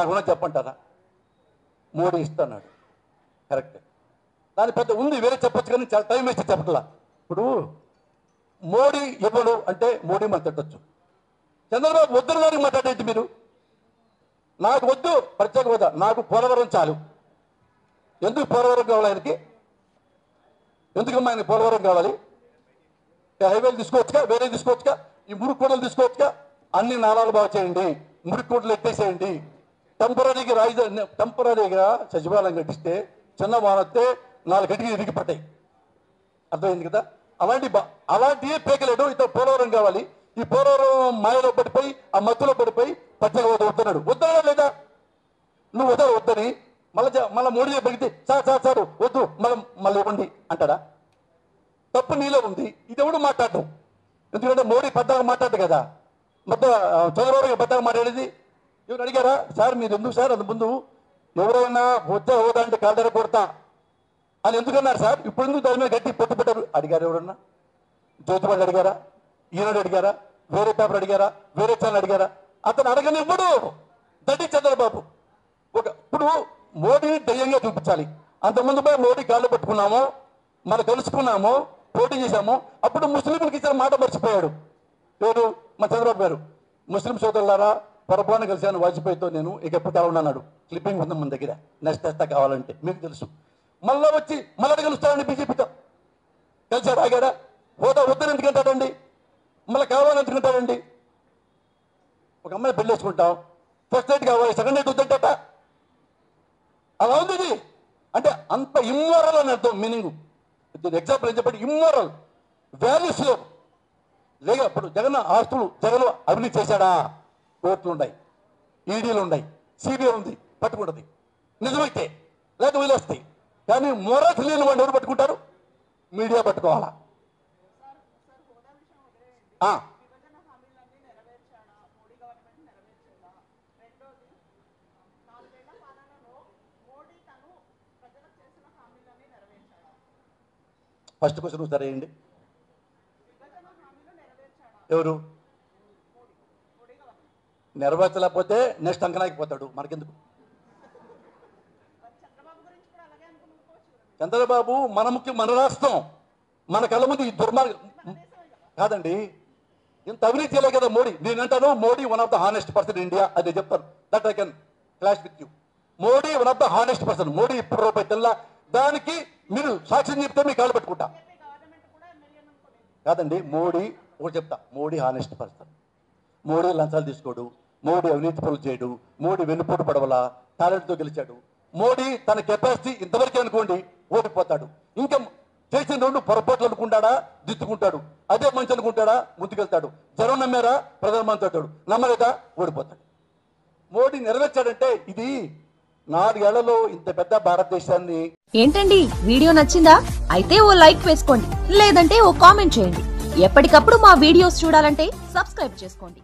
నాకున్నా చెప్పంటారా? మోడీ ఇస్తున్నాడు, కరెక్ట్. దాని పెద్ద ఉంది, వేరే చెప్పొచ్చు, కానీ చాలా టైం వేస్ట్ చెప్పట్లా. ఇప్పుడు మోడీ ఇవ్వడు అంటే మోడీ మాట్లాడచ్చు, చంద్రబాబు వద్దు గారికి మాట్లాడేంటి మీరు? నాకు వద్దు ప్రత్యేక హోదా, నాకు పోలవరం చాలు. ఎందుకు పోలవరం కావాలి ఆయనకి? ఎందుకమ్మా ఆయన పోలవరం కావాలి? హైవేలు తీసుకోవచ్చుగా, వేరే తీసుకోవచ్చుగా, ఈ మురికోటలు తీసుకోవచ్చుగా. అన్ని నాళాలు బాగు చేయండి, మురికోటలు ఎత్తేసేయండి. టెంపరీగా రాజధాని, టెంపరీగా సచివాలయం కట్టిస్తే చిన్న వానొస్తే 4 గంటకి ఇరిగి పట్టాయి. అర్థమైంది కదా? అలాంటివి పేకలేడు. ఇతను పోలవరం కావాలి. ఈ పోలవరం మాయలో పడిపోయి, ఆ మత్తులో పడిపోయి ప్రత్యేక హోదా వస్తున్నాడు. వద్దడా లేదా? నువ్వు వద్దని మళ్ళీ మోడీ పెడితే సార్ వద్దు, మళ్ళీ ఇవ్వండి అంటాడా? తప్పు నీలో ఉంది. ఇది ఎవడు మాట్లాడటం? ఎందుకంటే మోడీ పెద్దగా మాట్లాడు కదా, మొత్తం చంద్రబాబు పెద్దగా మాట్లాడేది. ఎవరు అడిగారా సార్ మీరు ఎందుకు సార్ అంత ముందు ఎవరైనా వద్ద హోదా అంటే కాళ్ళ కొడతా అని ఎందుకన్నారు సార్? ఇప్పుడు ఎందుకు దాని మీద గట్టి పొట్టు పెట్టారు? అడిగారు ఎవరన్నా? జ్యోతిబాబు అడిగారా? ఈనాడు అడిగారా? వేరే పేపర్ అడిగారా? వేరే ఛానల్ అడిగారా? అతను అడగనివ్వడు. దట్టి చంద్రబాబు ఇప్పుడు మోడీని దయ్యంగా చూపించాలి. అంతకుముందు పోయి మోడీ కాళ్ళు పట్టుకున్నాము, మనం కలుసుకున్నాము, పోటీ చేశాము. అప్పుడు ముస్లింలకు ఇచ్చిన మాట మర్చిపోయాడు. ఎవరు? మా చంద్రబాబు గారు. ముస్లిం సోదరులారా, పొరపాటున కలిశాను వాజ్పేయితో నేను, ఇక ఎప్పుడు కావాలన్నాడు. క్లిప్పింగ్ ఉంది మన దగ్గర, నెక్స్ట్ తెస్తా కావాలంటే, మీకు తెలుసు. మళ్ళీ వచ్చి మళ్ళీ కలుస్తాడండి బీజేపీతో. కలిసాడు, ఆగాడా? హోదా వద్దని ఎందుకంటాడండి? మళ్ళీ కావాలని ఎందుకంటాడండి? ఒక అమ్మాయి పెళ్లి వేసుకుంటాం, ఫస్ట్ నైట్ కావాలి, సెకండ్ నైట్ వద్దంట. అలా ఉంది ఇది. అంటే అంత ఇమ్మోరల్ అని అర్థం, మీనింగ్. ఎగ్జాంపుల్ ఏం చెప్పండి? ఇమ్మోరల్ వాల్యూస్ లో లేక. ఇప్పుడు జగన్ ఆస్తులు జగన్ అవినీతి చేశాడా? కోర్టులు ఉన్నాయి, ఈడీలు ఉన్నాయి, సిబిఐ ఉంది, పట్టుకుంటుంది నిజమైతే, లేదా వదిలేస్తాయి. కానీ మొరట్ లేని వాళ్ళు ఎవరు పట్టుకుంటారు? మీడియా పట్టుకోవాలా? ఫస్ట్ క్వశ్చన్ సరే అండి. ఎవరు నెరవేర్చలేకపోతే నెక్స్ట్ అంకనాకిపోతాడు, మనకెందుకు? చంద్రబాబు మన ముఖ్యం, మన రాష్ట్రం, మన కళ్ళ ముందు ఈ దుర్మార్గం కాదండి. ఇంత అవినీతి చేయలే కదా మోడీ. నేనంటాను Modi one of the honest person India, అది చెప్తాను. That I can clash with you. Modi one of the honest person. Modi ఇప్పుడు రూపాయి తెల్లా, దానికి మీరు సాక్ష్యం చెప్తే మీ కాళ్ళు పెట్టుకుంటా. కాదండి, మోడీ ఒకటి చెప్తా, మోడీ హానెస్ట్ పర్సన్. మోడీ లంచాలు తీసుకోడు, మోడీ అవినీతి పనులు చేయడు, మోడీ వెన్నుపోటు పడవల టాలెంట్తో గెలిచాడు. మోడీ తన కెపాసిటీ ఇంతవరకే అనుకోండి, ఓడిపోతాడు. ఇంకా చేసిన 2 పొరపాట్లు అనుకుంటాడా, దిద్దుకుంటాడు. అదే మంచి అనుకుంటాడా, ముందుకెళ్తాడు. జనం నమ్మారా, ప్రధానమంత్రి అవుతాడు. నమ్మలేదా, ఓడిపోతాడు. మోడీ నెరవేర్చాడంటే ఇది 4 ఏళ్లలో ఇంత పెద్ద భారతదేశాన్ని. ఏంటండి వీడియో నచ్చిందా? అయితే ఓ లైక్ వేసుకోండి, లేదంటే ఓ కామెంట్ చేయండి. ఎప్పటికప్పుడు మా వీడియోస్ చూడాలంటే సబ్స్క్రైబ్ చేసుకోండి.